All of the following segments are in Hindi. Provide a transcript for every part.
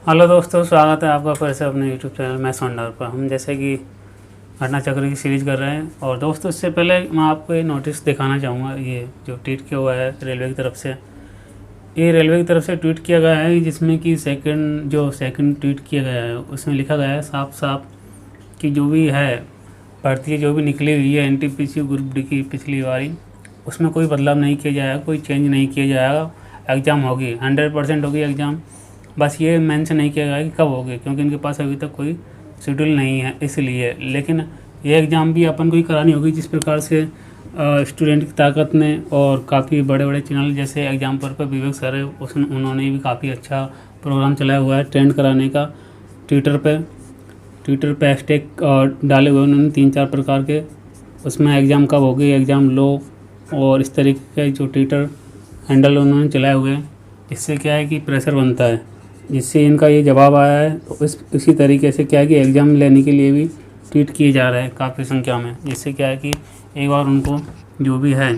हेलो दोस्तों, स्वागत है आपका फिर से अपने यूट्यूब चैनल मैं सोंडार पर। हम जैसे कि घटना चक्र की सीरीज़ कर रहे हैं। और दोस्तों, इससे पहले मैं आपको ये नोटिस दिखाना चाहूँगा, ये जो ट्वीट किया हुआ है रेलवे की तरफ से। ये रेलवे की तरफ से ट्वीट किया गया है, जिसमें कि सेकंड ट्वीट किया गया है उसमें लिखा गया है साफ साफ कि जो भी है भर्ती जो भी निकली हुई है NTPC ग्रुप डी की पिछली बारी, उसमें कोई बदलाव नहीं किया जाएगा, कोई चेंज नहीं किया जाएगा। एग्ज़ाम होगी 100% होगी एग्ज़ाम। बस ये मेंशन नहीं किया गया कि कब होगी, क्योंकि इनके पास अभी तक कोई शेड्यूल नहीं है इसलिए। लेकिन ये एग्ज़ाम भी अपन को ही करानी होगी, जिस प्रकार से स्टूडेंट की ताकत ने और काफ़ी बड़े बड़े चैनल जैसे एग्जाम्पल पर विवेक सर है, उन्होंने भी काफ़ी अच्छा प्रोग्राम चलाया हुआ है ट्रेंड कराने का। ट्विटर पे हैशटैग डाले हुए उन्होंने 3-4 प्रकार के, उसमें एग्ज़ाम कब होगी, एग्ज़ाम लो, और इस तरीके के जो ट्विटर हैंडल उन्होंने चलाए हुए हैं। इससे क्या है कि प्रेशर बनता है, जिससे इनका ये जवाब आया है। तो इसी तरीके से क्या है कि एग्ज़ाम लेने के लिए भी ट्वीट किए जा रहे हैं काफ़ी संख्या में, जिससे क्या है कि एक बार उनको जो भी है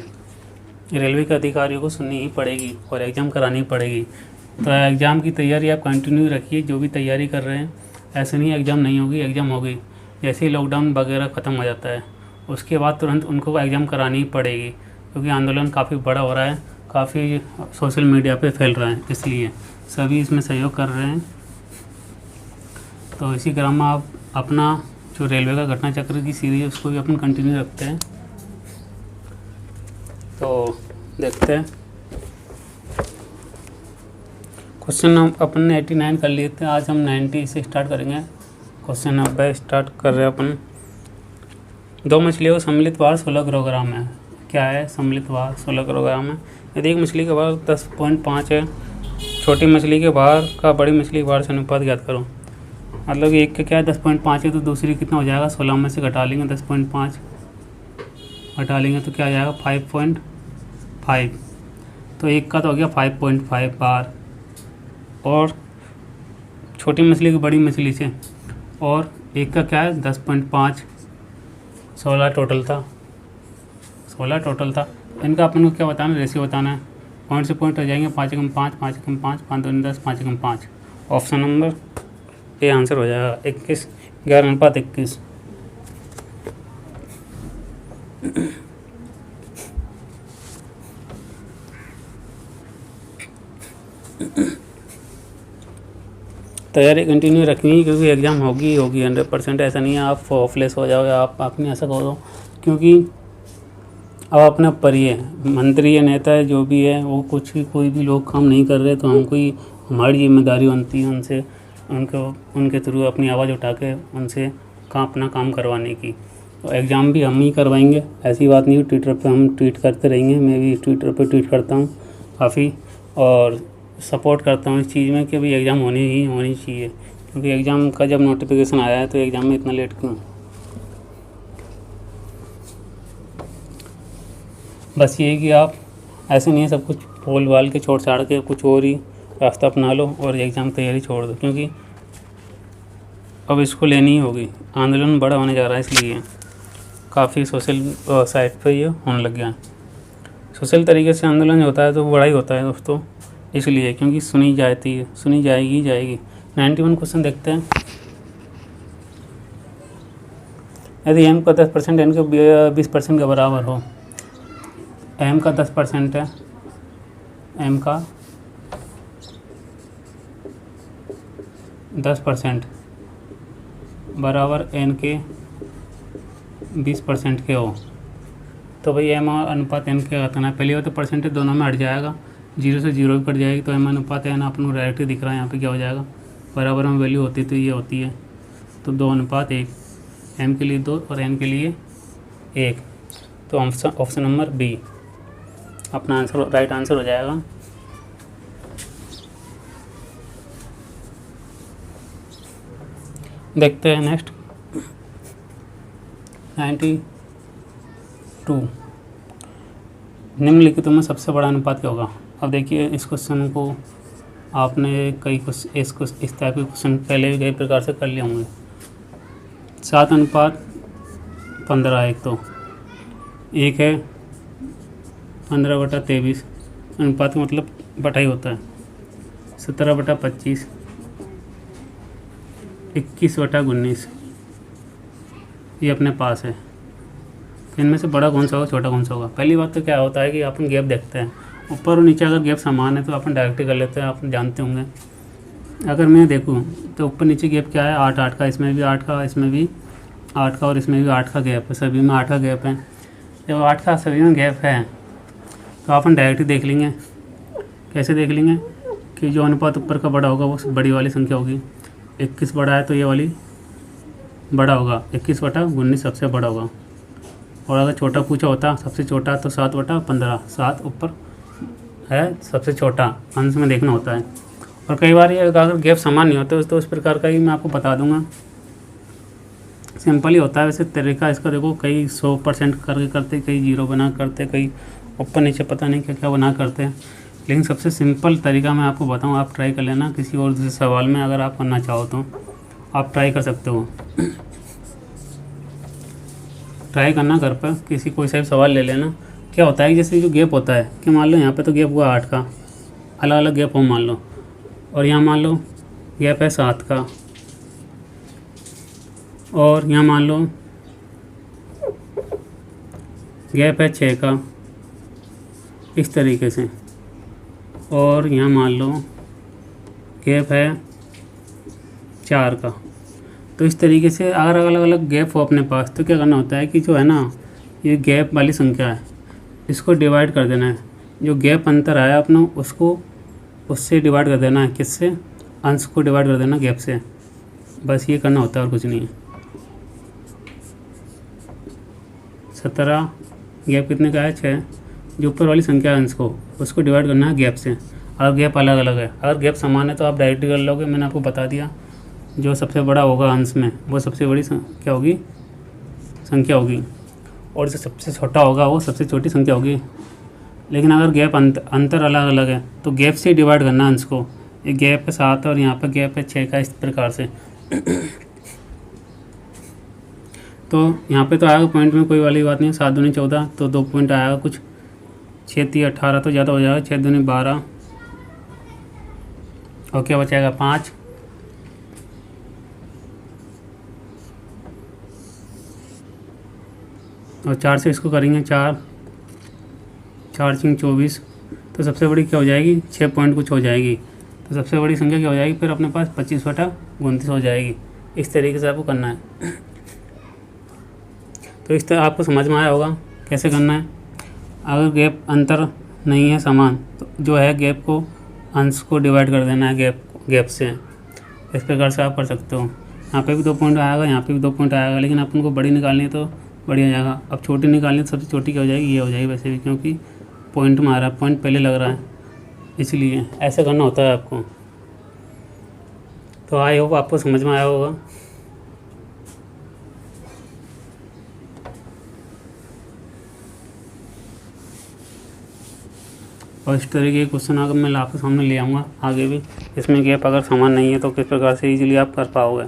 रेलवे के अधिकारियों को सुननी ही पड़ेगी और एग्ज़ाम करानी पड़ेगी। तो एग्ज़ाम की तैयारी आप कंटिन्यू रखिए, जो भी तैयारी कर रहे हैं। ऐसे नहीं एग्ज़ाम नहीं होगी, एग्ज़ाम होगी। जैसे ही लॉकडाउन वगैरह ख़त्म हो जाता है उसके बाद तुरंत उनको एग्ज़ाम करानी ही पड़ेगी, क्योंकि आंदोलन काफ़ी बड़ा हो रहा है, काफ़ी सोशल मीडिया पे फैल रहा है, इसलिए सभी इसमें सहयोग कर रहे हैं। तो इसी क्रम में आप अपना जो रेलवे का घटना चक्र की सीरीज है उसको भी अपन कंटिन्यू रखते हैं। तो देखते हैं, क्वेश्चन हम अपन ने 89 कर लिए थे, आज हम 90 से स्टार्ट करेंगे। क्वेश्चन 90 स्टार्ट कर रहे हैं अपन। 2 मछलियों का सम्मिलित भार 16 किलोग्राम है। क्या है सम्मिलित भार? 16 किलोग्राम है। यदि एक मछली का भार 10.5 है, छोटी मछली के भार का बड़ी मछली के भार से अनुपात ज्ञात करो। मतलब एक का क्या है 10.5 है, तो दूसरी कितना हो जाएगा? 16 में से घटा लेंगे 10.5 घटा लेंगे तो क्या आ जाएगा? 5.5। तो एक का तो हो गया 5.5 बार, और छोटी मछली की बड़ी मछली से, और एक का क्या है 10.5, 16 टोटल था। 16 टोटल था। इनका अपन को क्या बताना? रेशियो बताना है। पॉइंट से पॉइंट हो जाएंगे, 5 एकम 5, 5 एकम 5, 5 दूनी 10, 5 एकम 5। ऑप्शन नंबर ए आंसर हो जाएगा 21, 11:21। तैयारी कंटिन्यू रखनी, क्योंकि एग्ज़ाम होगी 100%। ऐसा नहीं है आप होपलेस हो जाओगे, आप नहीं ऐसा करो, क्योंकि अब अपने ऊपर ही है। मंत्री या नेता है जो भी है, वो कोई भी लोग काम नहीं कर रहे, तो हमको ही हमारी जिम्मेदारी बनती है उनके थ्रू अपनी आवाज़ उठा के उनसे अपना काम करवाने की। तो एग्ज़ाम भी हम ही करवाएंगे, ऐसी बात नहीं है। ट्विटर पे हम ट्वीट करते रहेंगे, मैं भी ट्विटर पे ट्वीट करता हूँ काफ़ी, और सपोर्ट करता हूँ इस चीज़ में कि भाई एग्ज़ाम होनी चाहिए। क्योंकि एग्ज़ाम का जब नोटिफिकेशन आया है तो एग्ज़ाम में इतना लेट क्यों? बस ये कि आप ऐसे नहीं है सब कुछ बोल बाल के छोड़ छाड़ के कुछ और ही रास्ता अपना लो और एग्ज़ाम तैयारी छोड़ दो, क्योंकि अब इसको लेनी ही होगी। आंदोलन बड़ा होने जा रहा है, इसलिए काफ़ी सोशल साइट पे ये होने लग गया है। सोशल तरीके से आंदोलन होता है तो बड़ा ही होता है दोस्तों, इसलिए क्योंकि सुनी जाएगी। 91 क्वेश्चन देखते हैं। यदि m का 10% n के 20% के बराबर हो, m का 10% है, m का 10% बराबर n के 20% के हो, तो भाई m अनुपात n क्या करना है? पहले हो तो परसेंटेज दोनों में हट जाएगा, 0 से 0 भी कट जाएगी, तो m अनुपात n अपन को डायरेक्ट दिख रहा है यहाँ पे क्या हो जाएगा? बराबर में वैल्यू होती तो ये होती है, तो 2:1, m के लिए 2 और n के लिए 1। तो ऑप्शन नंबर बी अपना आंसर राइट आंसर हो जाएगा। देखते हैं नेक्स्ट 92। निम्नलिखित में सबसे बड़ा अनुपात क्या होगा? अब देखिए, इस क्वेश्चन को आपने इस टाइप के क्वेश्चन पहले भी कई प्रकार से कर लिए होंगे। 7:15 एक तो एक है 15/23 अनुपात का मतलब बटाई होता है। 17/25 21/19 ये अपने पास है। इनमें से बड़ा कौन सा होगा, छोटा कौन सा होगा? पहली बात तो क्या होता है कि अपन गैप देखते हैं, ऊपर और नीचे अगर गैप समान है तो अपन डायरेक्ट ही कर लेते हैं, आप जानते होंगे। अगर मैं देखूं तो ऊपर नीचे गैप क्या है, 8 का, इसमें भी 8 का, इसमें भी 8 का और इसमें भी 8 का गैप है, सभी में 8 का गैप है। जब 8 का सभी में गैप है तो अपन डायरेक्ट ही देख लेंगे। कैसे देख लेंगे कि जो अनुपात ऊपर का बड़ा होगा वो बड़ी वाली संख्या होगी। 21 बड़ा है तो ये वाली बड़ा होगा, 21/19 सबसे बड़ा होगा। और अगर छोटा पूछा होता सबसे छोटा तो 7/15, 7 ऊपर है सबसे छोटा, अंश में देखना होता है। और कई बार ये अगर गैप समान नहीं होते तो इस प्रकार का ही मैं आपको बता दूंगा। सिंपल ही होता है वैसे तरीका इसका, देखो कई 100% करके करते, कई 0 बना करते, कई ऊपर नीचे पता नहीं क्या क्या बना करते हैं, लेकिन सबसे सिंपल तरीका मैं आपको बताऊं, आप ट्राई कर लेना। किसी और दूसरे सवाल में अगर आप करना चाहो तो आप ट्राई कर सकते हो। ट्राई करना घर पर, किसी कोई सा भी सवाल ले लेना। क्या होता है कि जैसे जो गैप होता है कि मान लो यहाँ पे तो गैप हुआ 8 का, अलग अलग गैप हो मान लो, और यहाँ मान लो गैप है 7 का, और यहाँ मान लो गैप है 6 का, इस तरीके से। और यहाँ मान लो गैप है 4 का। तो इस तरीके से अगर अलग अलग गैप हो अपने पास तो क्या करना होता है कि जो है ना ये गैप वाली संख्या है इसको डिवाइड कर देना है। जो गैप अंतर आया अपना उसको उससे डिवाइड कर देना है, किससे, अंश को डिवाइड कर देना गैप से। बस ये करना होता है और कुछ नहीं है। 17 गैप कितने का है, 6। जो ऊपर वाली संख्या अंश को उसको डिवाइड करना है गैप से। अगर गैप अलग अलग है, अगर गैप समान है तो आप डायरेक्ट कर लोगे, मैंने आपको बता दिया। जो सबसे बड़ा होगा अंश में वो सबसे बड़ी क्या होगी, संख्या होगी, और जो सबसे छोटा होगा वो सबसे छोटी संख्या होगी। लेकिन अगर गैप अंतर अलग अलग है तो गैप से डिवाइड करना अंश को। ये गैप है 7 और यहाँ पर गैप है 6 का, इस प्रकार से। तो यहाँ पे तो आएगा पॉइंट में कोई वाली बात नहीं, 7 दूनी 14 तो 2 पॉइंट आएगा कुछ, 6 3 18 तो ज़्यादा हो जाएगा, 6 दूनी 12 और क्या बचाएगा 5, और 4 से इसको करेंगे 4 4 6 24, तो सबसे बड़ी क्या हो जाएगी 6 पॉइंट कुछ हो जाएगी। तो सबसे बड़ी संख्या क्या हो जाएगी फिर अपने पास 25/29 हो जाएगी। इस तरीके से आपको करना है। तो इस तरह आपको समझ में आया होगा कैसे करना है। अगर गैप अंतर नहीं है समान तो जो है गैप को अंश को डिवाइड कर देना है गैप से। इस प्रकार से आप कर सकते हो। यहाँ पे भी 2 पॉइंट आएगा, यहाँ पे भी 2 पॉइंट आएगा, लेकिन अपन को बड़ी निकालनी है तो बड़ी हो जाएगा। अब छोटी निकालनी है तो सबसे छोटी क्या हो जाएगी, ये हो जाएगी वैसे भी, क्योंकि पॉइंट में आ रहा है, पॉइंट पहले लग रहा है, इसलिए ऐसे करना होता है आपको। तो आई होप आपको समझ में आया होगा। और इस तरीके के क्वेश्चन अगर मैं आपके सामने ले आऊँगा आगे भी, इसमें गैप अगर समान नहीं है तो किस प्रकार से इजीली आप कर पाओगे।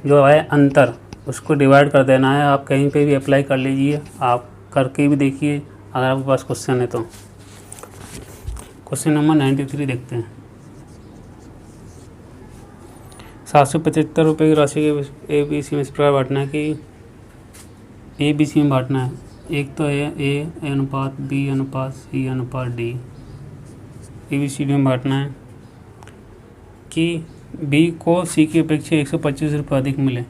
जो है अंतर उसको डिवाइड कर देना है। आप कहीं पे भी अप्लाई कर लीजिए, आप करके भी देखिए अगर आपके पास क्वेश्चन है तो। क्वेश्चन नंबर 93 देखते हैं। 775 रुपये की राशि के ABC में इस प्रकार बांटना है कि ABC में बांटना है। एक तो है A अनुपात B अनुपात C अनुपात D, ABCD में बांटना है कि B को C की अपेक्षा 125 रुपये अधिक मिले।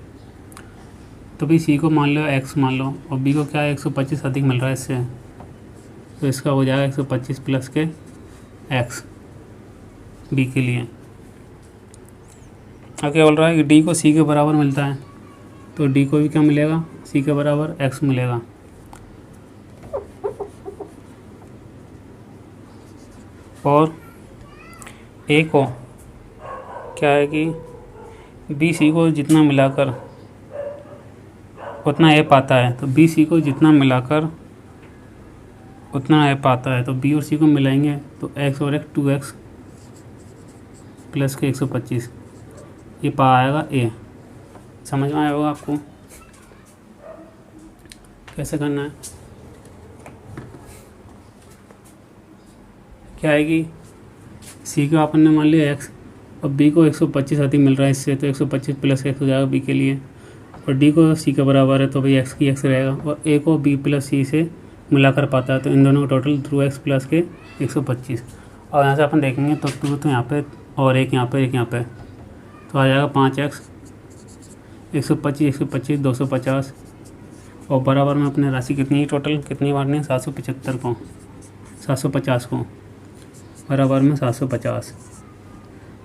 तो भी C को मान लो X मान लो, और B को क्या है 125 अधिक मिल रहा है इससे, तो इसका हो जाएगा 125 प्लस के X B के लिए। अब क्या बोल रहा है कि D को C के बराबर मिलता है, तो D को भी क्या मिलेगा, C के बराबर X मिलेगा। और A को क्या है कि B C को जितना मिलाकर उतना A पाता है, तो B C को जितना मिलाकर उतना A पाता है, तो B और C को मिलाएंगे तो X और X 2X प्लस के 125 ये पा आएगा A। समझ में आया होगा आपको कैसे करना है। क्या है कि C को अपन ने मान लिया X, और बी को 125 अधिक मिल रहा है इससे, तो 125 प्लस एक्स हो जाएगा बी के लिए। और डी को सी के बराबर है तो भाई एक्स की एक्स रहेगा, और ए को बी प्लस सी से मिला कर पाता है, तो इन दोनों का टोटल 2x प्लस के 125। और यहाँ से अपन देखेंगे तो 2 तो यहाँ पे और एक यहाँ पे, एक यहाँ पे, तो आ जाएगा 5x 125 125 250। और बराबर में अपने राशि कितनी है, टोटल कितनी बांटनी है, 775 को 750 को बराबर में 750।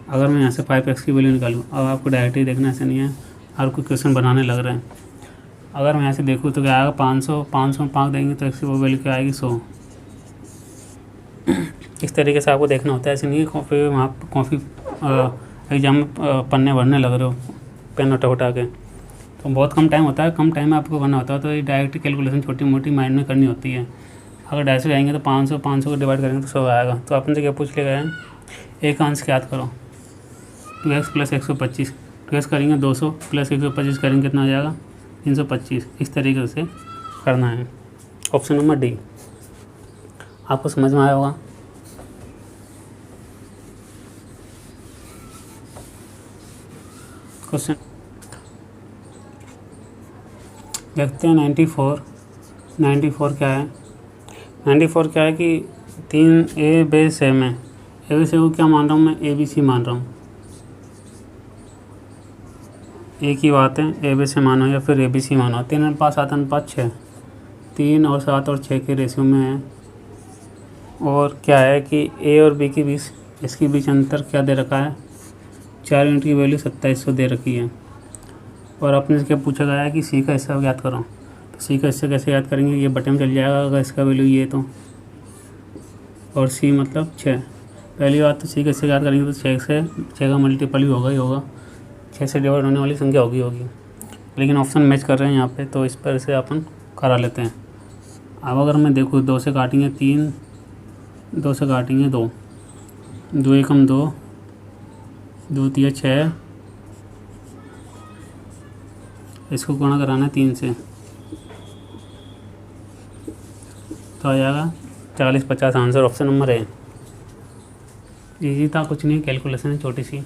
अगर मैं यहाँ से 5x की वैल्यू निकालूँ, अब आपको डायरेक्ट ही देखना ऐसा नहीं है, हर कोई क्वेश्चन बनाने लग रहे हैं। अगर मैं यहाँ से देखूँ तो क्या आएगा 500 500 में 5 देंगे तो x की वो वैल्यू क्या आएगी 100। इस तरीके से आपको देखना होता है, ऐसे नहीं कॉफ़ी वहाँ कॉफ़ी एग्जाम में पन्ने भरने लग रहे हो पेन उठा के, तो बहुत कम टाइम होता है, कम टाइम में आपको करना होता है, तो ये डायरेक्ट कैलकुलेशन छोटी मोटी माइंड में करनी होती है। अगर डायरेक्ट जाएंगे तो 500 को डिवाइड करेंगे तो 100 आएगा। तो आपने से क्या पूछ लिया है, एक अंश याद करो 2x प्लस 125, 2x करेंगे 200 प्लस 125 करेंगे कितना आ जाएगा 325। इस तरीके से करना है। ऑप्शन नंबर डी आपको समझ में आया होगा। क्वेश्चन देखते हैं 94 क्या है। 94 क्या है कि 3 ए बी सेम है। ए बी सी को क्या मान रहा हूँ मैं, ए बी सी मान रहा हूँ, एक ही बात है, ए बी से मानो या फिर ए बी सी मानो। 3:7:6, 3 और 7 और 6 के रेशियो में है। और क्या है कि ए और बी के बीच, इसके बीच अंतर क्या दे रखा है, 4 यूनिट की वैल्यू 2700 दे रखी है। और अपने से क्या पूछा गया है कि सी का हिस्सा याद करो, तो सी का हिस्सा कैसे याद करेंगे, ये बटन में चल जाएगा अगर इसका वैल्यू ये तो, और सी मतलब 6। पहली बात तो सी का हिस्सा याद करेंगे तो 6 का मल्टीपल भी होगा ही होगा, 6 से डिवाइड होने वाली संख्या होगी। लेकिन ऑप्शन मैच कर रहे हैं यहाँ पे, तो इस पर से अपन करा लेते हैं। अब अगर मैं देखूँ 2 से काटेंगे 3, 2 से काटेंगे 2, 2 एकम 2, 2 तिया 6, इसको गुणा कराना है 3 से, तो आ जाएगा 40-50 आंसर ऑप्शन नंबर है। इजी था, कुछ नहीं, कैलकुलेशन है छोटी सी।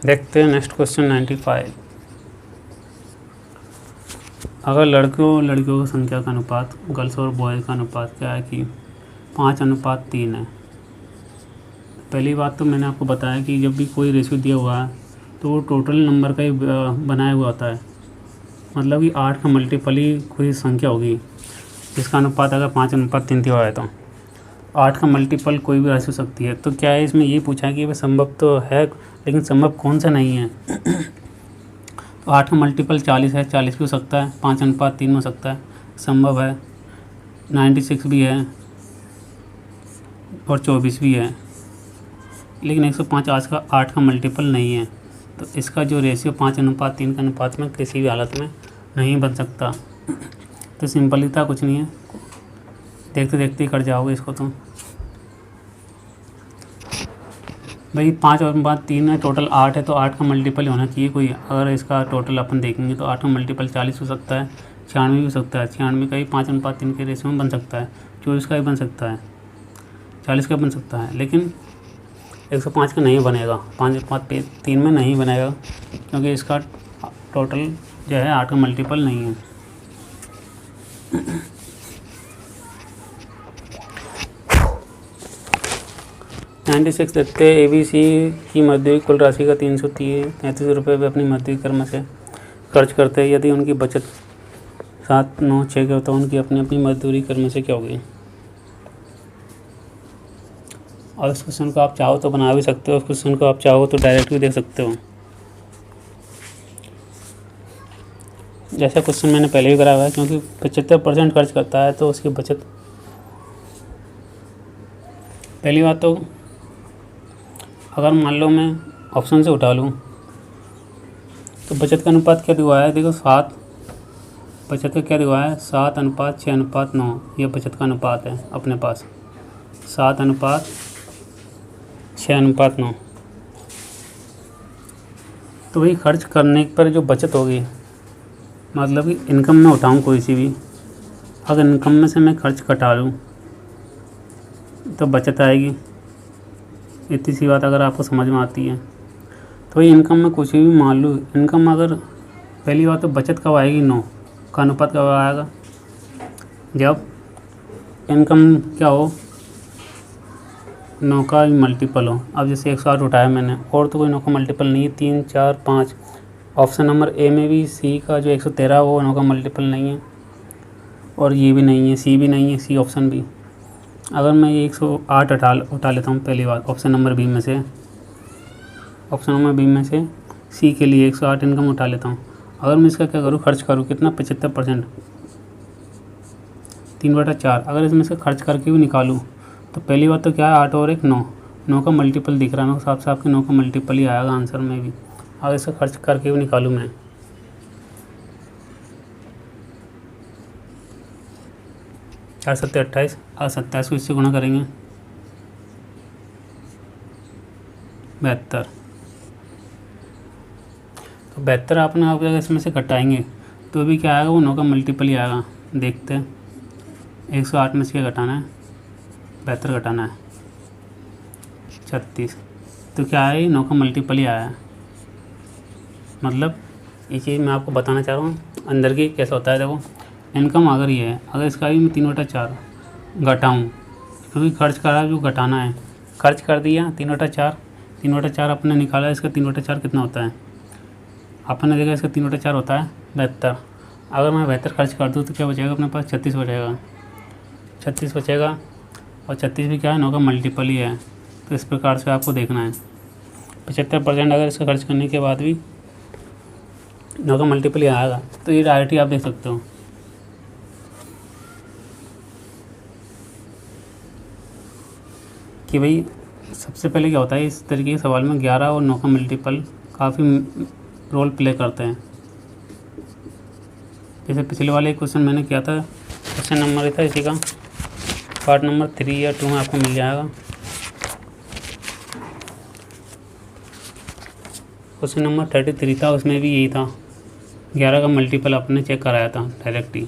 देखते हैं नेक्स्ट क्वेश्चन 95। अगर लड़कियों की संख्या का अनुपात गर्ल्स और बॉयज़ का अनुपात क्या है कि 5:3 है। पहली बात तो मैंने आपको बताया कि जब भी कोई रेशियो दिया हुआ है तो वो टोटल नंबर का ही बनाया हुआ होता है, मतलब कि 8 का मल्टीपल ही कोई संख्या होगी जिसका अनुपात अगर 5:3 दिया हुआ है, तो 8 का मल्टीपल कोई भी राशि हो सकती है। तो क्या है, इसमें ये पूछा कि वह संभव तो है लेकिन संभव कौन सा नहीं है। तो 8 का मल्टीपल 40 है, 40 भी हो सकता है, 5:3 हो सकता है, संभव है। 96 भी है और 24 भी है, लेकिन 105 आज का 8 का मल्टीपल नहीं है। तो इसका जो रेशियो 5:3 का अनुपात में किसी भी हालत में नहीं बन सकता। तो सिंपल ही था, कुछ नहीं है, देखते देखते ही कर जाओगे इसको। तो भाई 5:3 में टोटल 8 है, तो 8 का मल्टीपल होना चाहिए कोई। अगर इसका टोटल अपन देखेंगे तो 8 का मल्टीपल 40 हो सकता है, 96 भी हो सकता है। 96 का ही 5:3 के रेशियो में बन सकता है, 24 का भी बन सकता है, 40 का बन सकता है, लेकिन 105 का नहीं बनेगा, 5:3 में नहीं बनेगा, क्योंकि इसका टोटल जो है 8 का मल्टीपल नहीं है। $96 देखते हैं। ABC की मध्यवर्ती कुल राशि का 333 रुपये वे अपनी मध्यवर्ती कर्म से खर्च करते हैं। यदि उनकी बचत 7, 9, 6 के होता है, उनकी अपनी अपनी मजदूरी कर्म से क्या होगी। और इस क्वेश्चन को आप चाहो तो बना भी सकते हो, उस क्वेश्चन को आप चाहो तो डायरेक्ट भी देख सकते हो। जैसा क्वेश्चन मैंने पहले भी करा हुआ है, क्योंकि 75% खर्च करता है तो उसकी बचत, पहली बात तो अगर मान लो मैं ऑप्शन से उठा लूँ तो बचत का अनुपात क्या दिया है, देखो 7, बचत का क्या दिया है 7:6:9, ये बचत का अनुपात है अपने पास, 7:6:9। तो वही खर्च करने पर जो बचत होगी, मतलब कि इनकम में उठाऊँ कोई सी भी, अगर इनकम में से मैं खर्च घटा लूँ तो बचत आएगी। इतनी सी बात अगर आपको समझ में आती है तो ये इनकम में कुछ भी मान लूँ, इनकम अगर पहली बात तो बचत कब आएगी, 9 का अनुपात कब आएगा, जब इनकम क्या हो, 9 का मल्टीपल हो। अब जैसे 108 उठाया मैंने, और तो कोई 9 का मल्टीपल नहीं है, 3 4 5। ऑप्शन नंबर ए में भी सी का जो 113 वो 9 का मल्टीपल नहीं है, और ये भी नहीं है, सी भी नहीं है, सी ऑप्शन भी। अगर मैं ये 108 उठा लेता हूँ पहली बार ऑप्शन नंबर बी में से, ऑप्शन नंबर बी में से सी के लिए 108 इनकम उठा लेता हूँ। अगर मैं इसका क्या करूँ, खर्च करूँ कितना, 75%, 3/4। अगर इसमें से खर्च करके भी निकालूँ तो पहली बात तो क्या है, 8 और 1 9, 9 का मल्टीपल दिख रहा है, साफ साफ के 9 का मल्टीपल ही आएगा आंसर में भी। अगर इसका खर्च करके भी निकालूँ मैं, 4 7 28, और 27 को इससे गुणा करेंगे 72। तो 72 आपने आप अगर इसमें से घटाएंगे तो भी क्या आएगा, वो 9 का मल्टीपल ही आएगा। देखते हैं 108 में से क्या घटाना है, 72 घटाना है 36, तो क्या है, 9 का मल्टीपल ही आया है। मतलब ये चीज़ मैं आपको बताना चाह रहा हूँ अंदर की कैसा होता है। देखो इनकम अगर ये है, अगर इसका भी मैं 3/4 घटाऊँ, क्योंकि खर्च करा जो घटाना है, खर्च कर दिया 3/4, 3/4 अपने निकाला, इसका 3/4 कितना होता है, आपने देखा इसका 3/4 होता है 72। अगर मैं 72 खर्च कर दूँ तो क्या बचेगा अपने पास, 36 बचेगा, 36 बचेगा, और 36 भी क्या है, 9 का मल्टीपल ही है। तो इस प्रकार से आपको देखना है 75% अगर इसका खर्च करने के बाद भी 9 का मल्टीपल ही आएगा, तो ये डायरेक्ट ही आप देख सकते हो कि भाई सबसे पहले क्या होता है इस तरीके के सवाल में, 11 और 9 का मल्टीपल काफ़ी रोल प्ले करते हैं। जैसे पिछले वाले क्वेश्चन मैंने किया था, क्वेश्चन नंबर था इसी का, पार्ट नंबर 3 या 2 में आपको मिल जाएगा। क्वेश्चन नंबर 33 था, उसमें भी यही था, 11 का मल्टीपल आपने चेक कराया था डायरेक्ट ही।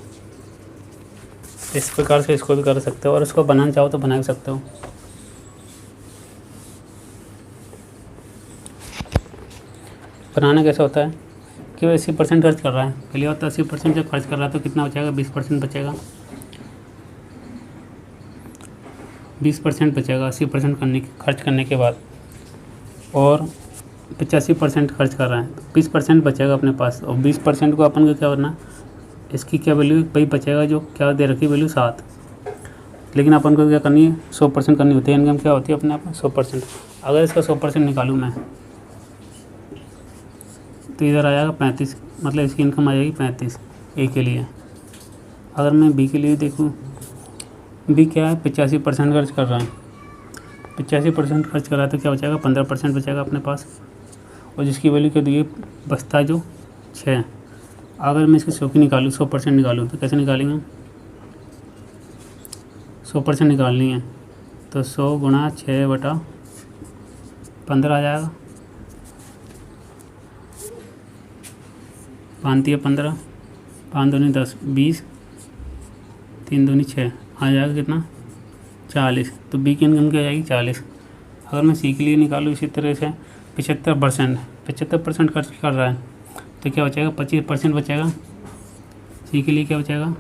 इस प्रकार से इसको भी कर सकते हो, और इसको बनाना चाहो तो बना भी सकते हो। बनाना कैसे होता है कि वो 80% खर्च कर रहा है, पहली बात तो 80% जब खर्च कर रहा है तो कितना बचेगा, 20% बचेगा, 20% बचेगा 80% खर्च करने के बाद, और 85% खर्च कर रहा है तो 20% बचेगा अपने पास। और 20% को अपन को क्या करना, इसकी क्या वैल्यू भाई बचेगा, जो क्या दे रखी वैल्यू 7, लेकिन अपन को क्या करनी है, 100% करनी होती है। इनकम क्या होती है अपने आप में 100%। अगर इसका 100% निकालूँ मैं तो इधर आ जाएगा 35, मतलब इसकी इनकम आ जाएगी 35 ए के लिए। अगर मैं बी के लिए देखूँ, बी क्या है, 85% खर्च कर रहा है, 85% खर्च कर रहा है तो क्या बचेगा, 15% बचेगा अपने पास, और जिसकी वैल्यू क्या दी है, बचता है जो 6। अगर मैं इसकी 100 की निकालूँ, 100% निकालूँ तो कैसे निकालेंगे, 100% निकालनी है तो 100 गुणा 6/15 आ जाएगा, 5 × 15, 5 दूनी 10, 20, 3 दूनी 6, आ जाएगा कितना, 40। तो बी की इनकम क्या आएगी, 40। अगर मैं सी के लिए निकालूँ इसी तरह से, 75% खर्च कर रहा है तो क्या बचेगा, 25% बचेगा। सी के लिए क्या बचेगा,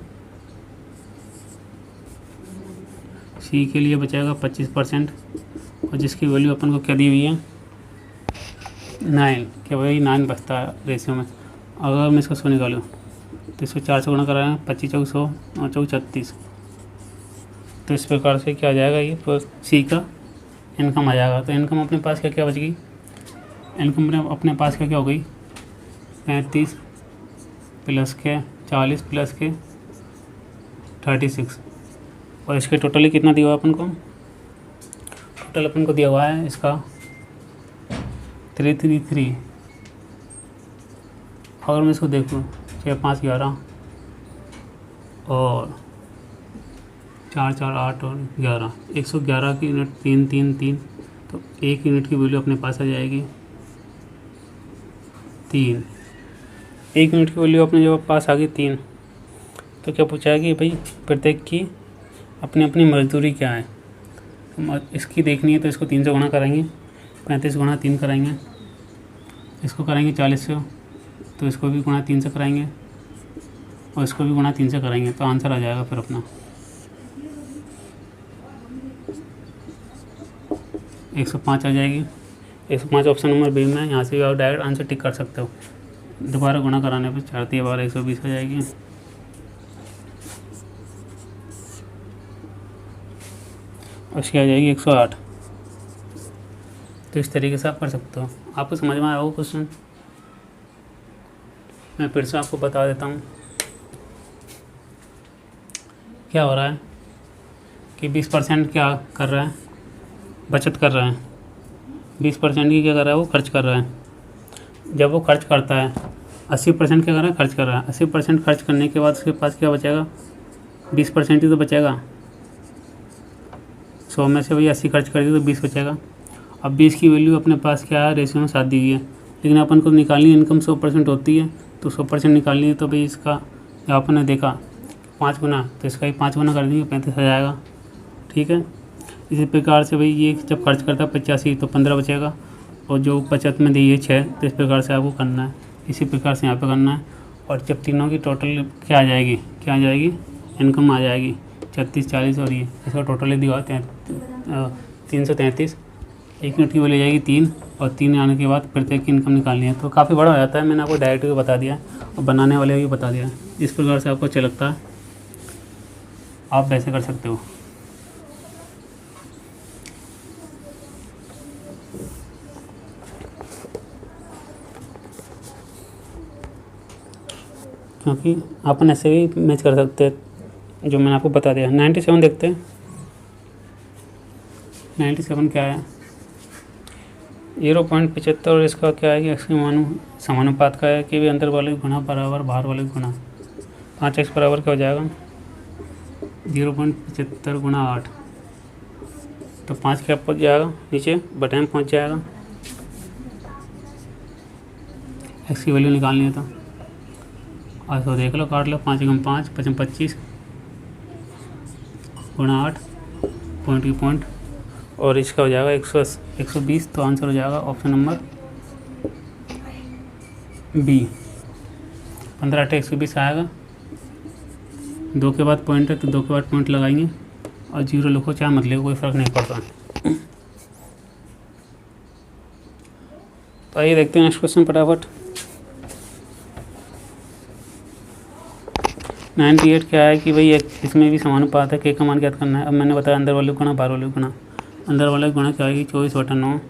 सी के लिए बचेगा 25%, और जिसकी वैल्यू अपन को क्या दी हुई है, 9, क्या वही 9 बचता है रेशियो में। अगर मैं इसका 100 निकालूँ तो इसको 4 से गुणा कराएं, 25 × 100 और 4 × 36। तो इस प्रकार से क्या आ जाएगा, ये तो सी का इनकम आ जाएगा। तो इनकम अपने पास क्या क्या बच गई, इनकम अपने पास क्या क्या हो गई, 35 प्लस के 40 प्लस के 36, और इसके टोटली कितना दिया हुआ अपन को, टोटल अपन को दिया हुआ है इसका 333। अगर मैं इसको देखूँ 6 5 11 और 4 4 8 और 11, 111 की यूनिट 3 3 3, तो 1 यूनिट की वैल्यू अपने पास आ जाएगी 3। 1 यूनिट की वैल्यू अपने जब पास आ गई 3, तो क्या पूछा है कि भाई प्रत्येक की अपनी अपनी मजदूरी क्या है। इसकी देखनी है तो इसको 3 से गुणा करेंगे, 35 गुणा 3 कराएंगे, इसको कराएंगे 40 से, तो इसको भी गुणा 3 से कराएंगे और इसको भी गुणा 3 से कराएंगे, तो आंसर आ जाएगा फिर अपना 105 आ जाएगी। 105 ऑप्शन नंबर बी में। यहाँ से भी आप डायरेक्ट आंसर टिक कर सकते हो। दोबारा गुणा कराने पर 4 3 12 120 आ जाएगी। उसकी आ जाएगी 108। तो इस तरीके से आप कर सकते हो। आपको समझ में आया वो क्वेश्चन? मैं फिर से आपको बता देता हूँ क्या हो रहा है कि 20% क्या कर रहा है, बचत कर रहा है। 20% की क्या कर रहा है, वो खर्च कर रहा है। जब वो खर्च करता है 80% क्या कर रहा है, खर्च कर रहा है। 80% खर्च करने के बाद उसके पास क्या बचेगा, 20% ही तो बचेगा। 100 में से भाई 80 खर्च कर दिया तो 20 बचेगा। अब 20 की वैल्यू अपने पास क्या है, रेशियो में 7 दी गई है, लेकिन अपन को निकालनी इनकम 100% होती है, तो 100% निकालनी है। तो भाई इसका जब अपन ने देखा 5 गुना, तो इसका ही 5 गुना कर देंगे, 35 आ जाएगा। ठीक है। इसी प्रकार से भाई ये जब खर्च करता है 85 तो 15 बचेगा, और जो बचत में दी है 6, तो इस प्रकार से आपको करना है। इसी प्रकार से यहाँ पे करना है। और जब तीनों की टोटल क्या आ जाएगी, क्या आ जाएगी, इनकम आ जाएगी 36 40, और ये इसका टोटल दिया हुआ 333। 1 यूनिट की वो ले जाएगी 3, और 3 आने के बाद प्रत्येक की इनकम निकालनी है। तो काफ़ी बड़ा हो जाता है। मैंने आपको डायरेक्ट भी बता दिया और बनाने वाले भी बता दिया। इस प्रकार से आपको अच्छा लगता है, आप वैसे कर सकते हो। क्योंकि अपन ऐसे भी मैच कर सकते हैं जो मैंने आपको बता दिया। 97 देखते हैं। 97 क्या है, 0.75, और इसका क्या है कि एक्स के समानुपात का है कि भी अंदर वाले गुना बराबर बाहर वाले गुना। 5x बराबर क्या हो जाएगा, 0.75 गुणा 8, तो 5 क्या पहुँच जाएगा, नीचे बटे में पहुँच जाएगा। एक्स की वैल्यू निकालनी है तो आज तो देख लो, काट लो। 5 × 5 = 25 गुणा 8, पॉइंट की पॉइंट, और इसका हो जाएगा 120। तो आंसर हो जाएगा ऑप्शन नंबर बी। 15 × 120 आएगा। 2 के बाद पॉइंट है तो 2 के बाद पॉइंट लगाएंगे, और 0 लिखो चाहे मत लिखो, कोई फ़र्क नहीं पड़ता। तो आइए देखते हैं नेक्स्ट क्वेश्चन फटाफट। 98 क्या है कि भाई एक इसमें भी समानुपात है, के का मान ज्ञात करना है। अब मैंने बताया अंदर वाले गुणा बाहर वाले गुणा। अंदर वाले गुणा क्या आएगी, 24/9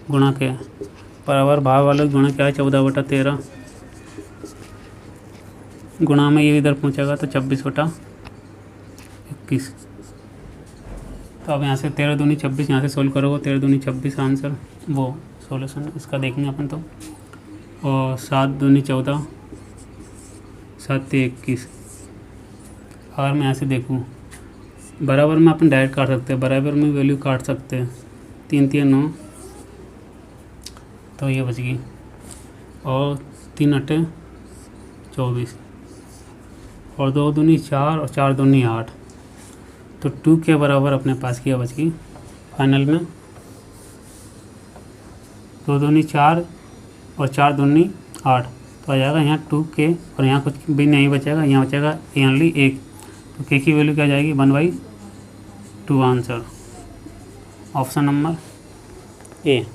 गुणा के बराबर बाहर वाले गुणा क्या है, 14/13 गुणा में ये इधर पहुंचेगा तो 26/21। तो अब यहाँ से 13 दूनी 26, यहाँ से सोल्व करोगे 13 दूनी 26 आंसर, वो सोल्यूशन इसका देखेंगे अपन तो। और 7 दूनी 14, 7 × 21। अगर मैं यहाँ से देखूँ बराबर में अपन डायरेक्ट काट सकते हैं, बराबर में वैल्यू काट सकते हैं। 3 3 9, तो ये बच गई। और 3 8 24, और 2 दूनी 4, और 4 दूनी 8, तो 2 के बराबर अपने पास किया बच गई। फाइनल में 2 दूनी 4 और 4 दूनी 8, तो आ जाएगा यहाँ 2 के, और यहाँ कुछ भी नहीं बचेगा, यहाँ बचेगा ओनली 1। तो के की वैल्यू क्या जाएगी, 1/2 आंसर, ऑप्शन नंबर ए।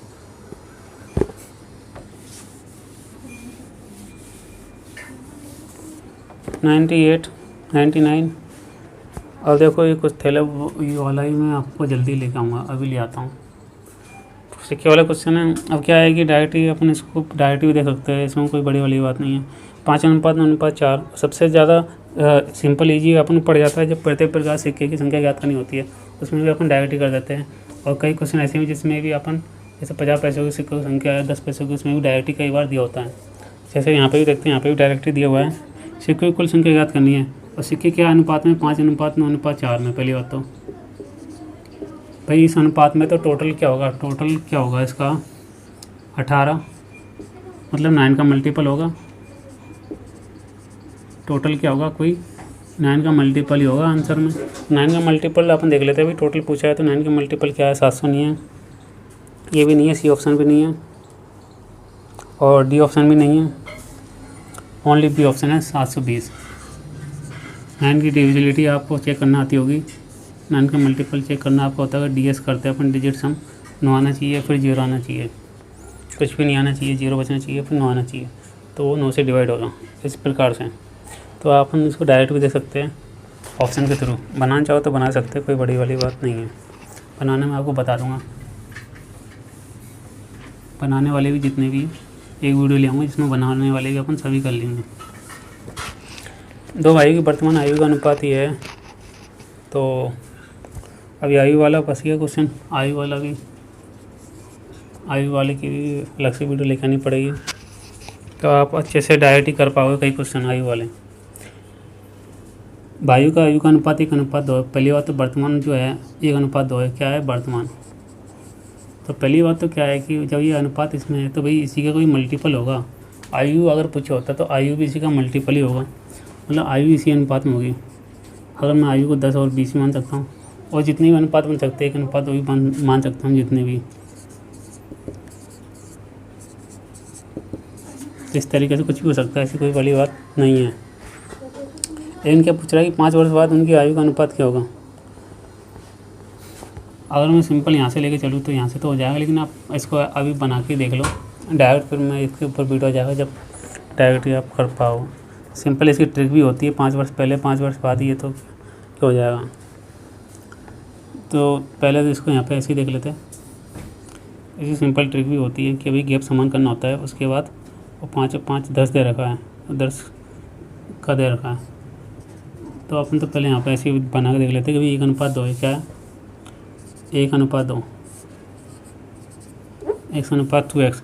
$98, $99। और देखो ये कुछ थैला ये वाला ही मैं आपको जल्दी लेके आऊँगा, अभी ले आता हूँ। सिक्के वाला क्वेश्चन है। अब क्या है कि डायरेक्ट ही अपन इसको डायरेक्ट भी दे सकते हैं, इसमें कोई बड़ी वाली बात नहीं है। 5:9:4 सबसे ज़्यादा सिंपल ईजी अपन पड़ जाता है जब प्रत्येक प्रकार सिक्के की संख्या ज्ञात करनी होती है, उसमें भी अपन डायरेक्ट ही कर देते हैं। और कई क्वेश्चन ऐसे भी जिसमें भी अपन जैसे 50 पैसों की सिक्कों की संख्या है, 10 पैसों की, उसमें भी डायरेक्ट ही कई बार दिया होता है। जैसे यहाँ पे भी देखते हैं, यहाँ पे भी डायरेक्ट ही दिया हुआ है। सिक्कों की कुल संख्या ज्ञात करनी है, और सिक्के क्या अनुपात में, 5:9:4 में। पहली बात तो भाई इस अनुपात में तो टोटल क्या होगा, टोटल क्या होगा इसका 18, मतलब 9 का मल्टीपल होगा। टोटल क्या होगा, कोई 9 का मल्टीपल ही होगा आंसर में। 9 का मल्टीपल अपन देख लेते हैं भाई, टोटल पूछा है तो 9 का मल्टीपल क्या है, 700 नहीं है, ये भी नहीं है, सी ऑप्शन भी नहीं है और डी ऑप्शन भी नहीं है, ओनली बी ऑप्शन है 720। 9 की डिविजिबिलिटी आपको चेक करना आती होगी, 9 का मल्टीपल चेक करना आपको होता है, डीएस करते हैं अपन डिजिट सम, 9 आना चाहिए फिर 0 आना चाहिए, कुछ भी नहीं आना चाहिए, 0 बचना चाहिए फिर 9 आना चाहिए, तो वो 9 से डिवाइड होगा इस प्रकार से। तो अपन इसको डायरेक्ट भी दे सकते हैं ऑप्शन के थ्रू, बनाना चाहो तो बना सकते हैं, कोई बड़ी वाली बात नहीं है। बनाने में आपको बता दूंगा, बनाने वाले भी जितने भी एक वीडियो ले आऊँगा जिसमें बनाने वाले भी अपन सभी कर लेंगे। 2 भाइयों की वर्तमान आयु का अनुपात ये है, तो अभी आयु वाला बस गया क्वेश्चन, आयु वाले की भी अलग से वीडियो लेकर आनी पड़ेगी, तो आप अच्छे से डायरेक्ट ही कर पाओगे कई क्वेश्चन आयु वाले। भाइयों का आयु का अनुपात 1:2 है। पहली बात तो वर्तमान जो है 1:2 है, क्या है वर्तमान। तो पहली बात तो क्या है कि जब ये अनुपात इसमें है तो भाई इसी का कोई मल्टीपल होगा। आयु अगर पूछा होता तो आयु भी इसी का मल्टीपल ही होगा, मतलब आयु इसी अनुपात में होगी। अगर मैं आयु को 10 और 20 मान सकता हूँ, और जितने भी अनुपात बन सकते हैं एक अनुपात वही मान सकता हूँ जितने भी। तो इस तरीके से कुछ भी हो सकता है, ऐसी कोई बड़ी बात नहीं है। लेकिन क्या पूछ रहा है कि 5 वर्ष बाद उनकी आयु का अनुपात क्या होगा। अगर मैं सिंपल यहाँ से लेके चलूँ तो यहाँ से तो हो जाएगा, लेकिन आप इसको अभी बना के देख लो डायरेक्ट, फिर मैं इसके ऊपर वीडियो आ जाएगा जब डायरेक्ट आप कर पाओ। सिंपल इसकी ट्रिक भी होती है, 5 वर्ष पहले 5 वर्ष बाद ये तो क्या हो जाएगा। तो पहले तो इसको यहाँ पे ऐसे ही देख लेते हैं। ऐसी सिंपल ट्रिक भी होती है कि अभी गैप समान करना होता है, उसके बाद वो 5 और 5 10 दे रखा है, 10 का दे रखा है, तो अपन तो पहले यहाँ पे ऐसे ही बना के देख लेते हैं कि भाई 1:2 है, क्या है 1:2, x/2x।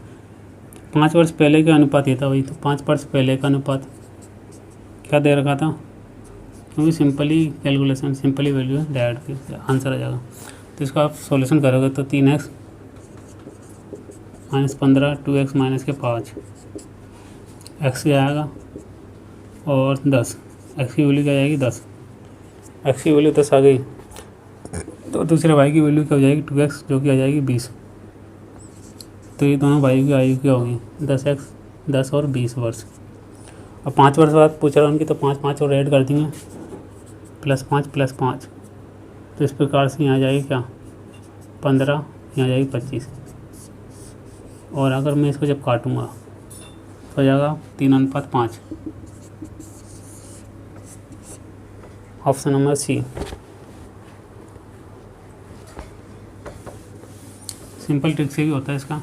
5 वर्ष पहले का अनुपात ये था वही, तो 5 वर्ष पहले का अनुपात क्या दे रखा था, क्योंकि सिंपली कैलकुलेशन सिंपली वैल्यू है, डायरेक्ट आंसर आ जाएगा। तो इसको आप सॉल्यूशन करोगे तो 3x - 15 2x - 5 x क्या आएगा और 10, x की वैल्यू क्या आएगी 10, x की वैल्यू 10 आ गई, तो दूसरे भाई की वैल्यू क्या हो जाएगी 2x, जो कि आ जाएगी 20। तो ये दोनों भाइयों की आयु क्या होगी 10x 10 और 20 वर्ष। अब 5 वर्ष बाद पूछ रहा हूँ उनकी, तो 5 और ऐड कर देंगे, +5 + 5, तो इस प्रकार से यहाँ आ जाएगी क्या 15, यहाँ आ जाएगी 25। और अगर मैं इसको जब काटूँगा तो हो जाएगा 3:5। Option number C. Simple trick से भी होता है इसका।